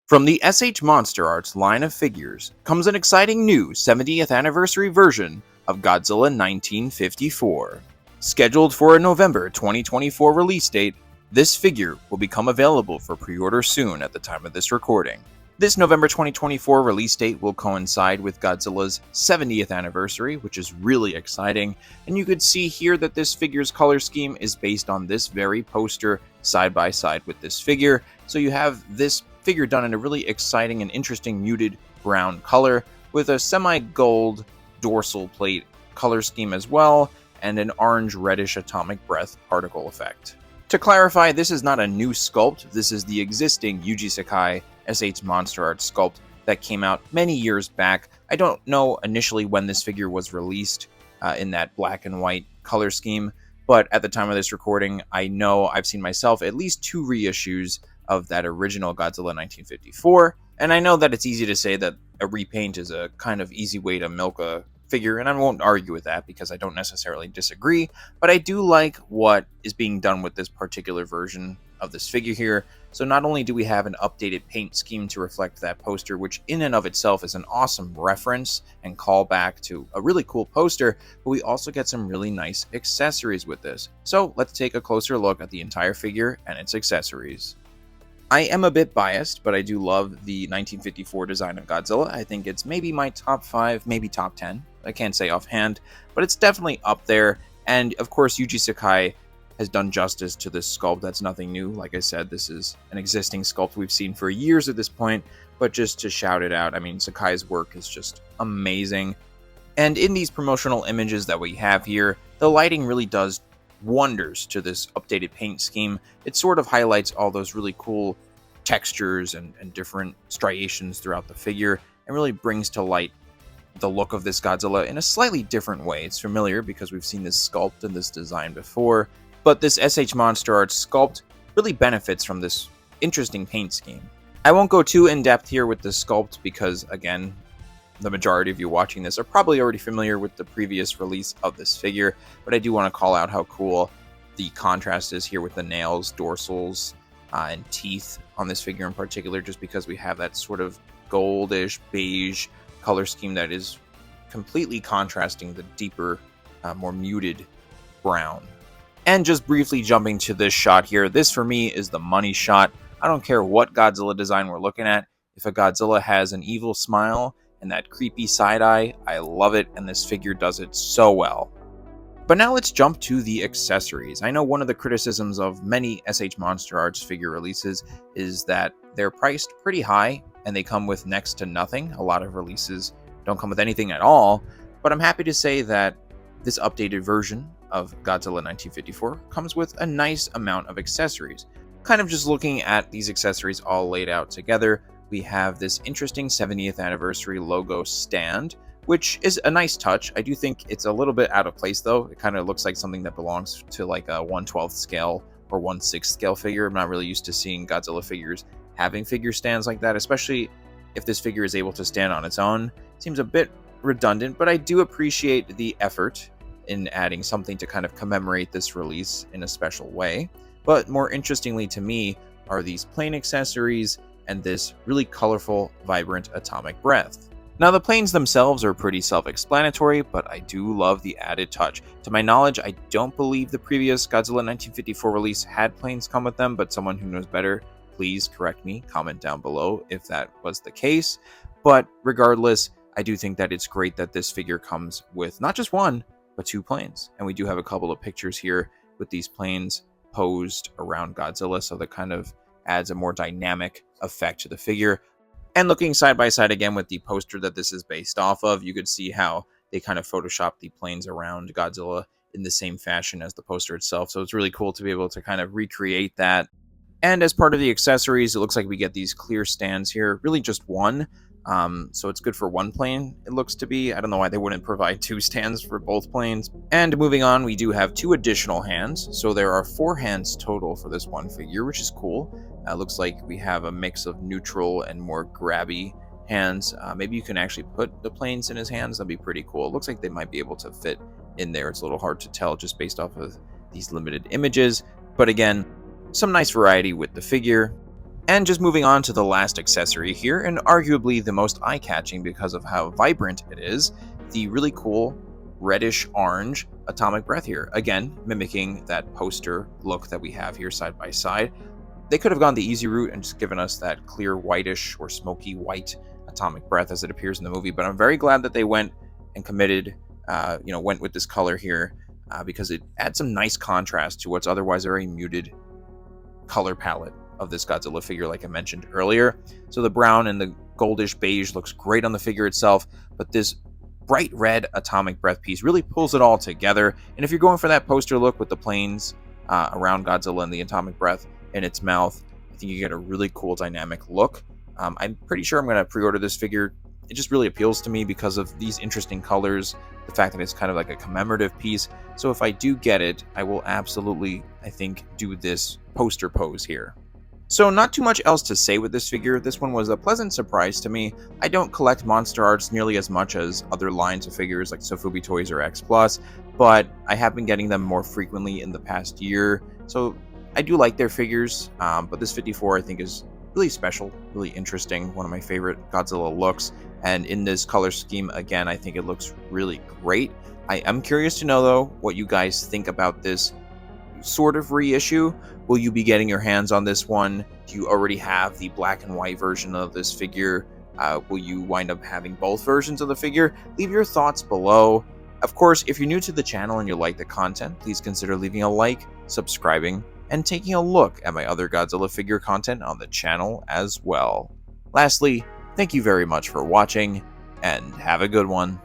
From the SH MonsterArts line of figures comes an exciting new 70th anniversary version of Godzilla 1954. Scheduled for a November 2024 release date, this figure will become available for pre-order soon at the time of this recording. This November 2024 release date will coincide with Godzilla's 70th anniversary, which is really exciting, and you could see here that this figure's color scheme is based on this very poster side by side with this figure, so you have this figure done in a really exciting and interesting muted brown color with a semi-gold dorsal plate color scheme as well, and an orange-reddish atomic breath particle effect. To clarify, this is not a new sculpt, this is the existing Yuji Sakai SH MonsterArts sculpt that came out many years back. I don't know initially when this figure was released in that black and white color scheme, but at the time of this recording, I know I've seen myself at least 2 reissues of that original Godzilla 1954, and I know that it's easy to say that a repaint is a kind of easy way to milk a figure, and I won't argue with that because I don't necessarily disagree, but I do like what is being done with this particular version of this figure here. So not only do we have an updated paint scheme to reflect that poster, which in and of itself is an awesome reference and callback to a really cool poster, but we also get some really nice accessories with this. So let's take a closer look at the entire figure and its accessories. I am a bit biased, but I do love the 1954 design of Godzilla. I think it's maybe my top 5, maybe top 10. I can't say offhand, but it's definitely up there. And of course, Yuji Sakai has done justice to this sculpt. That's nothing new. Like I said, this is an existing sculpt we've seen for years at this point, but just to shout it out, I mean, Sakai's work is just amazing. And in these promotional images that we have here, the lighting really does wonders to this updated paint scheme. It sort of highlights all those really cool textures and different striations throughout the figure and really brings to light the look of this Godzilla in a slightly different way. It's familiar because we've seen this sculpt and this design before, but this SH MonsterArts sculpt really benefits from this interesting paint scheme. I won't go too in-depth here with the sculpt because, again, the majority of you watching this are probably already familiar with the previous release of this figure, but I do want to call out how cool the contrast is here with the nails, dorsals, and teeth on this figure in particular, just because we have that sort of goldish, beige color scheme that is completely contrasting the deeper, more muted brown. And just briefly jumping to this shot here, this for me is the money shot. I don't care what Godzilla design we're looking at. If a Godzilla has an evil smile and that creepy side eye, I love it, and this figure does it so well. But now let's jump to the accessories. I know one of the criticisms of many SH MonsterArts figure releases is that they're priced pretty high and they come with next to nothing. A lot of releases don't come with anything at all, but I'm happy to say that this updated version of Godzilla 1954 comes with a nice amount of accessories. Kind of just looking at these accessories all laid out together, we have this interesting 70th anniversary logo stand, which is a nice touch. I do think it's a little bit out of place though. It kind of looks like something that belongs to like a 1/12 scale or 1/6 scale figure. I'm not really used to seeing Godzilla figures having figure stands like that, especially if this figure is able to stand on its own. It seems a bit redundant, but I do appreciate the effort in adding something to kind of commemorate this release in a special way. But more interestingly to me are these plain accessories and this really colorful, vibrant atomic breath. Now the planes themselves are pretty self-explanatory, but I do love the added touch. To my knowledge, I don't believe the previous Godzilla 1954 release had planes come with them, but someone who knows better, please correct me, comment down below if that was the case. But regardless, I do think that it's great that this figure comes with not just 1, but 2 planes. And we do have a couple of pictures here with these planes posed around Godzilla, so that kind of adds a more dynamic effect to the figure. And looking side by side again with the poster that this is based off of, you could see how they kind of photoshopped the planes around Godzilla in the same fashion as the poster itself. So it's really cool to be able to kind of recreate that. And as part of the accessories, it looks like we get these clear stands here, really just 1. So it's good for 1 plane, it looks to be. I don't know why they wouldn't provide 2 stands for both planes. And moving on, we do have 2 additional hands. So there are 4 hands total for this one figure, which is cool. Looks like we have a mix of neutral and more grabby hands. Maybe you can actually put the planes in his hands. That'd be pretty cool. It looks like they might be able to fit in there. It's a little hard to tell just based off of these limited images. But again, some nice variety with the figure. And just moving on to the last accessory here, and arguably the most eye-catching because of how vibrant it is, the really cool reddish-orange atomic breath here. Again, mimicking that poster look that we have here side by side. They could have gone the easy route and just given us that clear whitish or smoky white atomic breath as it appears in the movie, but I'm very glad that they went and committed, went with this color here because it adds some nice contrast to what's otherwise a very muted color palette of this Godzilla figure, like I mentioned earlier. So the brown and the goldish beige looks great on the figure itself, but this bright red atomic breath piece really pulls it all together. And if you're going for that poster look with the planes around Godzilla and the atomic breath in its mouth, I think you get a really cool dynamic look. I'm pretty sure I'm going to pre-order this figure. It just really appeals to me because of these interesting colors, the fact that it's kind of like a commemorative piece. So if I do get it, I will absolutely, I think, do this poster pose here. So not too much else to say with this figure. This one was a pleasant surprise to me. I don't collect MonsterArts nearly as much as other lines of figures like Sofubi Toys or X+, but I have been getting them more frequently in the past year. So I do like their figures, but this 54 I think is really special, really interesting, one of my favorite Godzilla looks. And in this color scheme, again, I think it looks really great. I am curious to know, though, what you guys think about this sort of reissue. Will you be getting your hands on this one? Do you already have the black and white version of this figure? Will you wind up having both versions of the figure? Leave your thoughts below. Of course, if you're new to the channel and you like the content, please consider leaving a like, subscribing, and taking a look at my other Godzilla figure content on the channel as well. Lastly, thank you very much for watching, and have a good one.